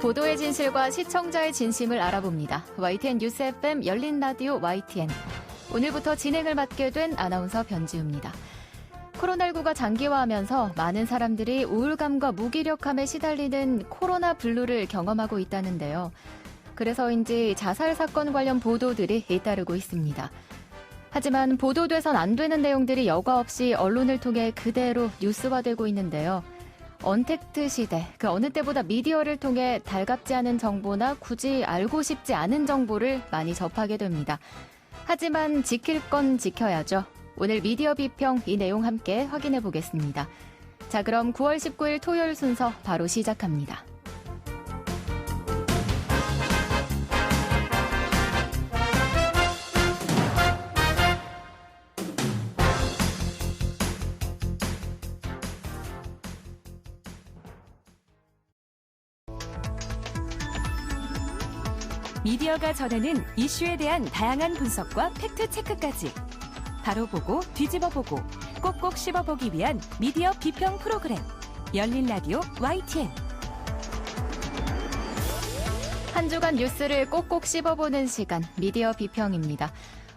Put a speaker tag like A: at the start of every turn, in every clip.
A: 보도의 진실과 시청자의 진심을 알아봅니다. YTN 뉴스 FM 열린 라디오 YTN. 오늘부터 진행을 맡게 된 아나운서 변지우입니다. 코로나19가 장기화하면서 많은 사람들이 우울감과 무기력함에 시달리는 코로나 블루를 경험하고 있다는데요. 그래서인지 자살 사건 관련 보도들이 잇따르고 있습니다. 하지만 보도돼선 안 되는 내용들이 여과 없이 언론을 통해 그대로 뉴스화되고 있는데요. 언택트 시대, 그 어느 때보다 미디어를 통해 달갑지 않은 정보나 굳이 알고 싶지 않은 정보를 많이 접하게 됩니다. 하지만 지킬 건 지켜야죠. 오늘 미디어 비평 이 내용 함께 확인해 보겠습니다. 자, 그럼 9월 19일 토요일 순서 바로 시작합니다.
B: 미디어가 전하는 이슈에 대한 다양한 분석과 팩트체크까지 바로 보고 뒤집어 보고 꼭꼭 씹어보기 위한 미디어 비평 프로그램 열린 라디오 YTN.
A: 한 주간 뉴스를 꼭꼭 씹어보는 시간 미디어 비평입니다.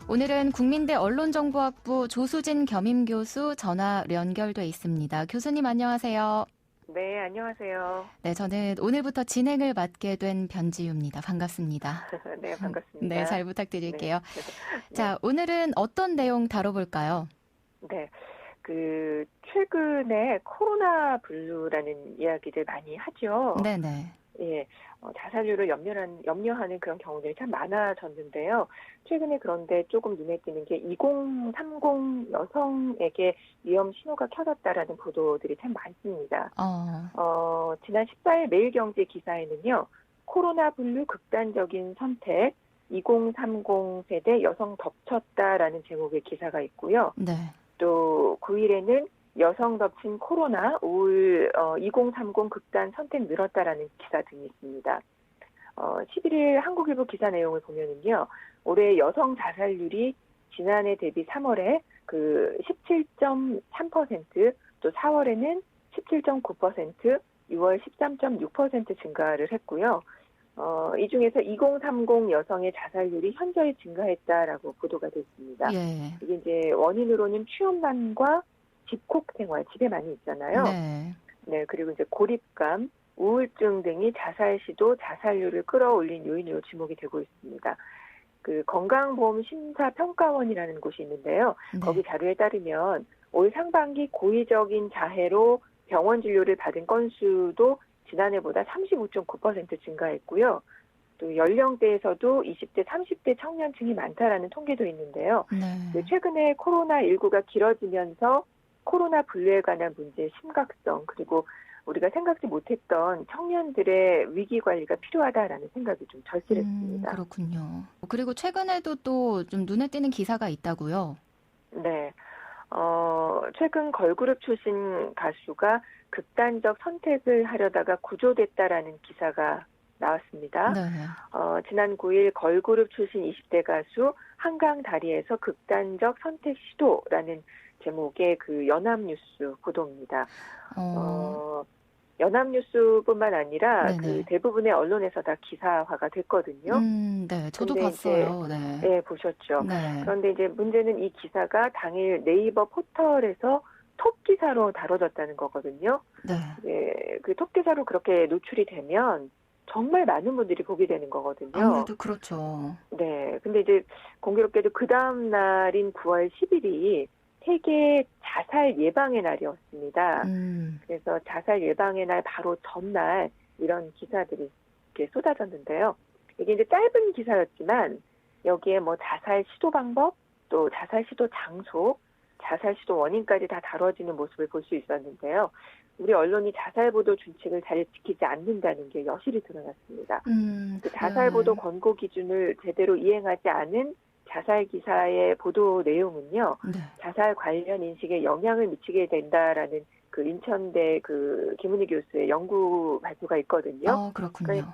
A: 오늘은 국민대 언론정보학부 조수진 겸임교수 전화 연결돼 있습니다. 교수님 안녕하세요.
C: 네, 안녕하세요.
A: 네, 저는 오늘부터 진행을 맡게 된 변지우입니다. 반갑습니다.
C: 네, 반갑습니다.
A: 네, 잘 부탁드릴게요.
C: 네.
A: 자, 오늘은 어떤 내용 다뤄볼까요?
C: 네, 최근에 코로나 블루라는 이야기들 많이 하죠.
A: 네네.
C: 예, 자살률을 염려하는 그런 경우들이 참 많아졌는데요. 최근에 그런데 조금 눈에 띄는 게 2030 여성에게 위험 신호가 켜졌다라는 보도들이 참 많습니다. 지난 14일 매일경제 기사에는요, 코로나 블루 극단적인 선택, 2030 세대 여성 덮쳤다라는 제목의 기사가 있고요.
A: 네.
C: 또 9일에는 여성 덮친 코로나, 우울 2030 극단 선택 늘었다라는 기사 등이 있습니다. 11일 한국일보 기사 내용을 보면은요, 올해 여성 자살률이 지난해 대비 3월에 17.3%, 또 4월에는 17.9%, 6월 13.6% 증가를 했고요. 이 중에서 2030 여성의 자살률이 현저히 증가했다라고 보도가 됐습니다.
A: 예.
C: 이게 이제 원인으로는 취업난과 집콕 생활, 집에 많이 있잖아요.
A: 네.
C: 네, 그리고 이제 고립감, 우울증 등이 자살 시도, 자살률을 끌어올린 요인으로 지목이 되고 있습니다. 건강보험심사평가원이라는 곳이 있는데요.
A: 네.
C: 거기 자료에 따르면 올 상반기 고의적인 자해로 병원 진료를 받은 건수도 지난해보다 35.9% 증가했고요. 또 연령대에서도 20대, 30대 청년층이 많다라는 통계도 있는데요.
A: 네.
C: 최근에 코로나19가 길어지면서 코로나 블루에 관한 문제의 심각성, 그리고 우리가 생각지 못했던 청년들의 위기 관리가 필요하다라는 생각이 좀 절실했습니다.
A: 그렇군요. 그리고 최근에도 또 좀 눈에 띄는 기사가 있다고요?
C: 네. 최근 걸그룹 출신 가수가 극단적 선택을 하려다가 구조됐다라는 기사가 나왔습니다.
A: 네.
C: 지난 9일 걸그룹 출신 20대 가수 한강 다리에서 극단적 선택 시도라는 제목의 연합뉴스 보도입니다. 연합뉴스뿐만 아니라 대부분의 언론에서 다 기사화가 됐거든요.
A: 네, 저도 봤어요.
C: 네, 보셨죠.
A: 네.
C: 그런데 이제 문제는 이 기사가 당일 네이버 포털에서 톱 기사로 다뤄졌다는 거거든요.
A: 네.
C: 그 톱 기사로 그렇게 노출이 되면 정말 많은 분들이 보게 되는 거거든요.
A: 아무래도 그렇죠.
C: 네. 근데 이제 공교롭게도 그 다음 날인 9월 10일이 세계 자살 예방의 날이었습니다. 그래서 자살 예방의 날 바로 전날 이런 기사들이 이렇게 쏟아졌는데요. 이게 이제 짧은 기사였지만 여기에 자살 시도 방법, 또 자살 시도 장소, 자살 시도 원인까지 다 다뤄지는 모습을 볼 수 있었는데요. 우리 언론이 자살 보도 준칙을 잘 지키지 않는다는 게 여실히 드러났습니다. 자살 보도 권고 기준을 제대로 이행하지 않은 자살 기사의 보도 내용은요, 자살 관련 인식에 영향을 미치게 된다라는 인천대 김은희 교수의 연구 발표가 있거든요.
A: 그렇군요.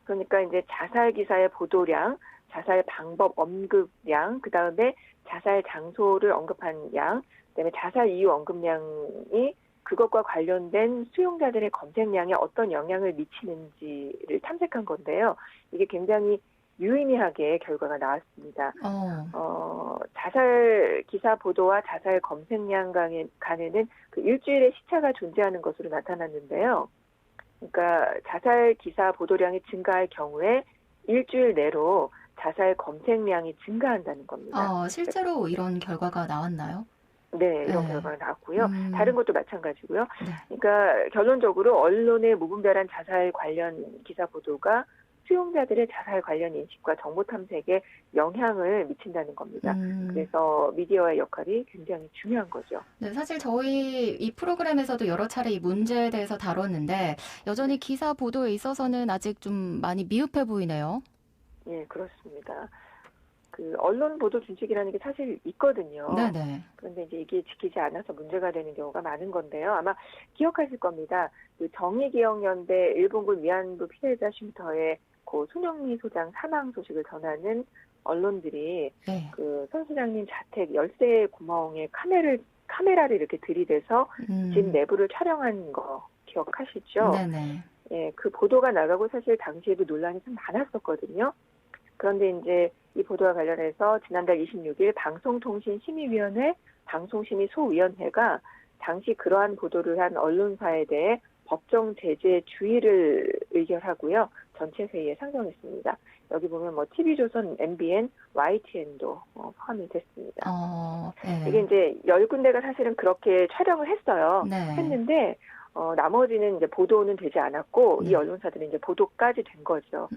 C: 그러니까 이제 자살 기사의 보도량, 자살 방법 언급량, 그 다음에 자살 장소를 언급한 양, 그다음에 자살 이유 언급량이 그것과 관련된 수용자들의 검색량에 어떤 영향을 미치는지를 탐색한 건데요. 이게 굉장히 유의미하게 결과가 나왔습니다. 자살 기사 보도와 자살 검색량 간에는 그 일주일의 시차가 존재하는 것으로 나타났는데요. 그러니까 자살 기사 보도량이 증가할 경우에 일주일 내로 자살 검색량이 증가한다는 겁니다.
A: 실제로 이런 결과가 나왔나요?
C: 네, 이런 결과가 나왔고요. 다른 것도 마찬가지고요.
A: 네.
C: 그러니까 결론적으로 언론의 무분별한 자살 관련 기사 보도가 수용자들의 자살 관련 인식과 정보 탐색에 영향을 미친다는 겁니다. 그래서 미디어의 역할이 굉장히 중요한 거죠.
A: 네, 사실 저희 이 프로그램에서도 여러 차례 이 문제에 대해서 다뤘는데 여전히 기사 보도에 있어서는 아직 좀 많이 미흡해 보이네요.
C: 예, 그렇습니다. 그 언론 보도 준칙이라는 게 사실 있거든요.
A: 네네.
C: 그런데 이제 이게 지키지 않아서 문제가 되는 경우가 많은 건데요. 아마 기억하실 겁니다. 그 정의기억연대 일본군 위안부 피해자 쉼터의 고 손영미 소장 사망 소식을 전하는 언론들이
A: 네.
C: 그 손 소장님 자택 열쇠 구멍에 카메라를 이렇게 들이대서 집 내부를 촬영한 거 기억하시죠?
A: 네네.
C: 예, 그 보도가 나가고 사실 당시에도 논란이 참 많았었거든요. 그런데 이제 이 보도와 관련해서 지난달 26일 방송통신심의위원회 방송심의소위원회가 당시 그러한 보도를 한 언론사에 대해 법정 제재 주의를 의결하고요. 전체 회의에 상정했습니다. 여기 보면 뭐 TV조선, MBN, YTN도 포함이 됐습니다.
A: 네.
C: 이게 이제 10군데가 사실은 그렇게 촬영을 했어요.
A: 네.
C: 했는데 나머지는 이제 보도는 되지 않았고
A: 네.
C: 이 언론사들은 이제 보도까지 된 거죠.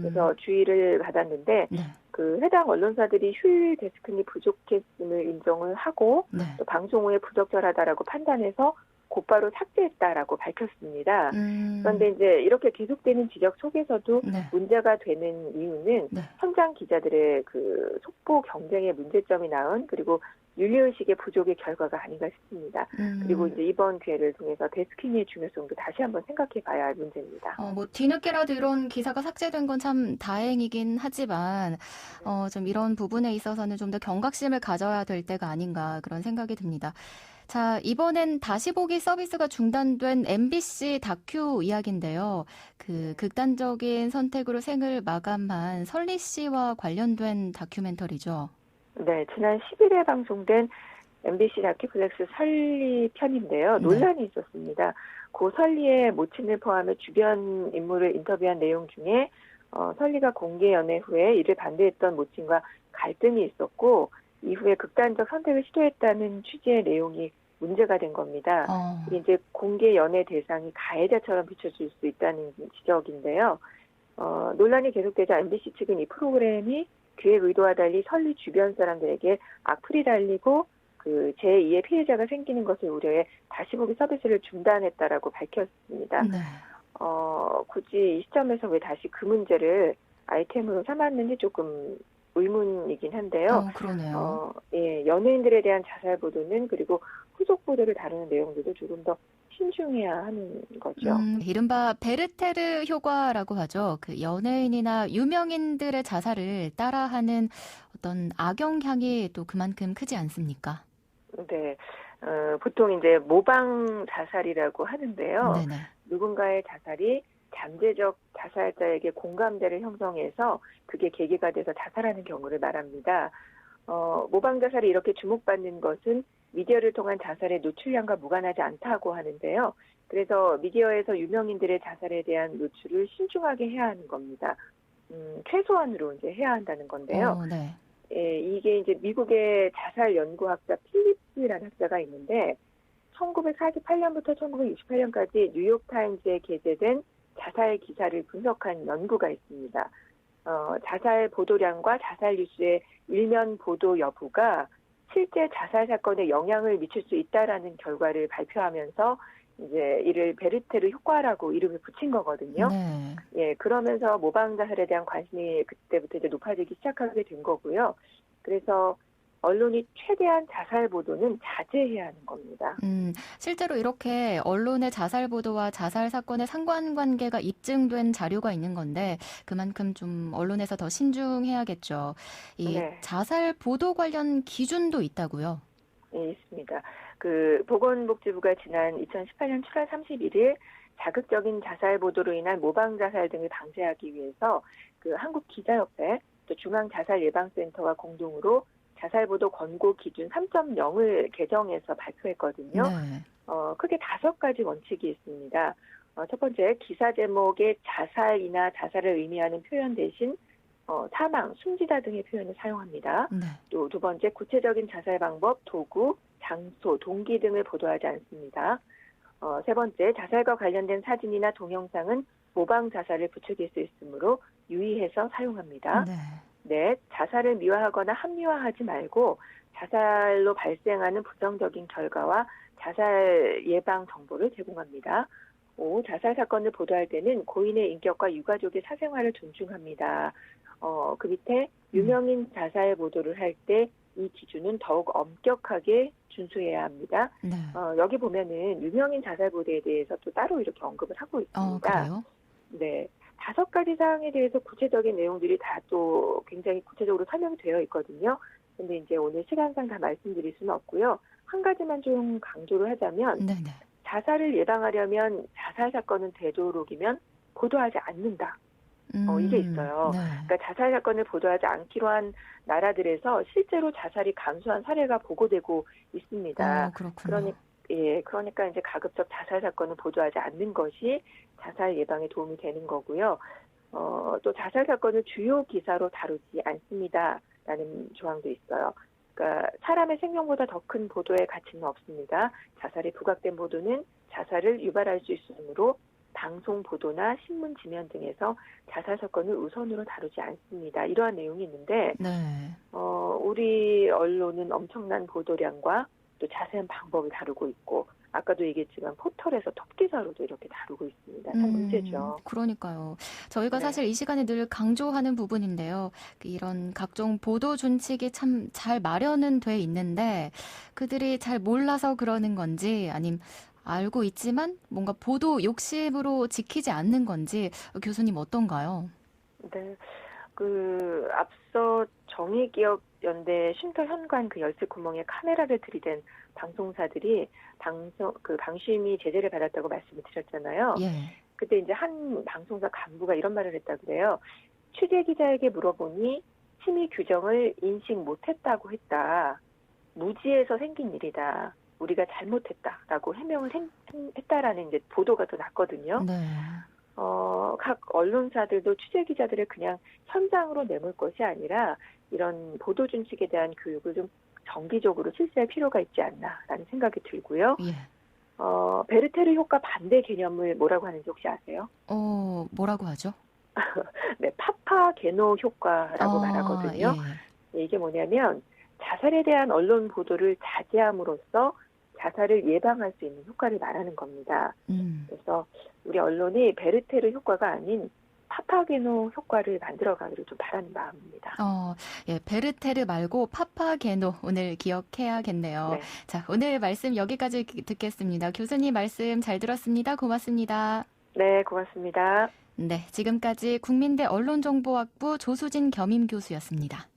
C: 그래서 주의를 받았는데
A: 네.
C: 그 해당 언론사들이 휴일 데스크니 부족했음을 인정을 하고
A: 네.
C: 또 방송 후에 부적절하다라고 판단해서 곧바로 삭제했다라고 밝혔습니다. 그런데 이제 이렇게 계속되는 지적 속에서도
A: 네.
C: 문제가 되는 이유는
A: 네.
C: 현장 기자들의 그 속보 경쟁의 문제점이 나온 그리고 윤리의식의 부족의 결과가 아닌가 싶습니다. 그리고 이제 이번 기회를 통해서 데스킹의 중요성도 다시 한번 생각해 봐야 할 문제입니다.
A: 뭐 뒤늦게라도 이런 기사가 삭제된 건 참 다행이긴 하지만 좀 이런 부분에 있어서는 좀 더 경각심을 가져야 될 때가 아닌가 그런 생각이 듭니다. 자, 이번엔 다시 보기 서비스가 중단된 MBC 다큐 이야기인데요. 그 극단적인 선택으로 생을 마감한 설리 씨와 관련된 다큐멘터리죠.
C: 네, 지난 10일에 방송된 MBC 다큐플렉스 설리 편인데요. 논란이 있었습니다. 고 설리의 모친을 포함해 주변 인물을 인터뷰한 내용 중에 설리가 공개 연애 후에 이를 반대했던 모친과 갈등이 있었고 이후에 극단적 선택을 시도했다는 취지의 내용이 문제가 된 겁니다. 이게 이제 공개 연애 대상이 가해자처럼 비춰질 수 있다는 지적인데요. 논란이 계속되자 MBC 측은 이 프로그램이 기획 의도와 달리 설리 주변 사람들에게 악플이 달리고 그 제2의 피해자가 생기는 것을 우려해 다시 보기 서비스를 중단했다라고 밝혔습니다.
A: 네.
C: 굳이 이 시점에서 왜 다시 그 문제를 아이템으로 삼았는지 조금 의문이긴 한데요.
A: 그러네요.
C: 예, 연예인들에 대한 자살 보도는 그리고 후속 보도를 다루는 내용들도 조금 더 신중해야 하는 거죠.
A: 이른바 베르테르 효과라고 하죠. 그 연예인이나 유명인들의 자살을 따라하는 어떤 악영향이 또 그만큼 크지 않습니까?
C: 네. 보통 이제 모방 자살이라고 하는데요.
A: 네네.
C: 누군가의 자살이 잠재적 자살자에게 공감대를 형성해서 그게 계기가 돼서 자살하는 경우를 말합니다. 모방 자살이 이렇게 주목받는 것은 미디어를 통한 자살의 노출량과 무관하지 않다고 하는데요. 그래서 미디어에서 유명인들의 자살에 대한 노출을 신중하게 해야 하는 겁니다. 최소한으로 이제 해야 한다는 건데요.
A: 네.
C: 예, 이게 이제 미국의 자살 연구학자 필립스라는 학자가 있는데 1948년부터 1968년까지 뉴욕타임즈에 게재된 자살 기사를 분석한 연구가 있습니다. 자살 보도량과 자살 뉴스의 일면 보도 여부가 실제 자살 사건에 영향을 미칠 수 있다라는 결과를 발표하면서 이제 이를 베르테르 효과라고 이름을 붙인 거거든요.
A: 네.
C: 예, 그러면서 모방 자살에 대한 관심이 그때부터 이제 높아지기 시작하게 된 거고요. 그래서 언론이 최대한 자살 보도는 자제해야 하는 겁니다.
A: 실제로 이렇게 언론의 자살 보도와 자살 사건의 상관관계가 입증된 자료가 있는 건데 그만큼 좀 언론에서 더 신중해야겠죠. 이
C: 네.
A: 자살 보도 관련 기준도 있다고요?
C: 예, 있습니다. 보건복지부가 지난 2018년 7월 31일 자극적인 자살 보도로 인한 모방 자살 등을 방지하기 위해서 한국기자협회 또 중앙자살예방센터와 공동으로 자살보도 권고 기준 3.0을 개정해서 발표했거든요.
A: 네.
C: 크게 5가지 원칙이 있습니다. 첫 번째, 기사 제목에 자살이나 자살을 의미하는 표현 대신 사망, 숨지다 등의 표현을 사용합니다.
A: 네.
C: 또 두 번째, 구체적인 자살 방법, 도구, 장소, 동기 등을 보도하지 않습니다. 세 번째, 자살과 관련된 사진이나 동영상은 모방 자살을 부추길 수 있으므로 유의해서 사용합니다.
A: 네.
C: 넷, 자살을 미화하거나 합리화하지 말고 자살로 발생하는 부정적인 결과와 자살 예방 정보를 제공합니다. 5. 자살 사건을 보도할 때는 고인의 인격과 유가족의 사생활을 존중합니다. 그 밑에 유명인 자살 보도를 할 때 이 기준은 더욱 엄격하게 준수해야 합니다.
A: 네.
C: 여기 보면은 유명인 자살 보도에 대해서 또 따로 이렇게 언급을 하고 있습니다.
A: 그래요?
C: 네. 5가지 사항에 대해서 구체적인 내용들이 다 또 굉장히 구체적으로 설명이 되어 있거든요. 근데 이제 오늘 시간상 다 말씀드릴 수는 없고요. 한 가지만 좀 강조를 하자면
A: 네네.
C: 자살을 예방하려면 자살 사건은 되도록이면 보도하지 않는다. 이게 있어요.
A: 네.
C: 그러니까 자살 사건을 보도하지 않기로 한 나라들에서 실제로 자살이 감소한 사례가 보고되고 있습니다.
A: 그렇군요.
C: 그러니까 이제 가급적 자살 사건을 보도하지 않는 것이 자살 예방에 도움이 되는 거고요. 또 자살 사건을 주요 기사로 다루지 않습니다라는 조항도 있어요. 그러니까 사람의 생명보다 더 큰 보도의 가치는 없습니다. 자살이 부각된 보도는 자살을 유발할 수 있으므로 방송 보도나 신문 지면 등에서 자살 사건을 우선으로 다루지 않습니다. 이러한 내용이 있는데
A: 네.
C: 우리 언론은 엄청난 보도량과 또 자세한 방법을 다루고 있고 아까도 얘기했지만 포털에서 톱 기사로도 이렇게 다루고 있습니다. 참 문제죠.
A: 그러니까요. 저희가
C: 네.
A: 사실 이 시간에 늘 강조하는 부분인데요. 이런 각종 보도 준칙이 참 잘 마련은 돼 있는데 그들이 잘 몰라서 그러는 건지 아님 알고 있지만 뭔가 보도 욕심으로 지키지 않는 건지 교수님 어떤가요?
C: 네. 앞서 정의기억연대 쉼터 현관 열쇠 구멍에 카메라를 들이댄 방송사들이 방심이 제재를 받았다고 말씀을 드렸잖아요.
A: 예.
C: 그때 이제 한 방송사 간부가 이런 말을 했다 그래요. 취재 기자에게 물어보니 심의 규정을 인식 못했다고 했다. 무지에서 생긴 일이다. 우리가 잘못했다라고 해명을 했다라는 이제 보도가 더 났거든요.
A: 네.
C: 각 언론사들도 취재 기자들을 그냥 현장으로 내몰 것이 아니라 이런 보도 준칙에 대한 교육을 좀 정기적으로 실시할 필요가 있지 않나라는 생각이 들고요.
A: 예.
C: 베르테르 효과 반대 개념을 뭐라고 하는지 혹시 아세요?
A: 뭐라고 하죠?
C: 네, 파파게노 효과라고 말하거든요.
A: 예.
C: 이게 뭐냐면 자살에 대한 언론 보도를 자제함으로써 자살을 예방할 수 있는 효과를 말하는 겁니다. 그래서 우리 언론이 베르테르 효과가 아닌 파파게노 효과를 만들어가기를 좀 바라는 마음입니다.
A: 예, 베르테르 말고 파파게노 오늘 기억해야겠네요.
C: 네.
A: 자, 오늘 말씀 여기까지 듣겠습니다. 교수님 말씀 잘 들었습니다. 고맙습니다.
C: 네, 고맙습니다.
A: 네, 지금까지 국민대 언론정보학부 조수진 겸임 교수였습니다.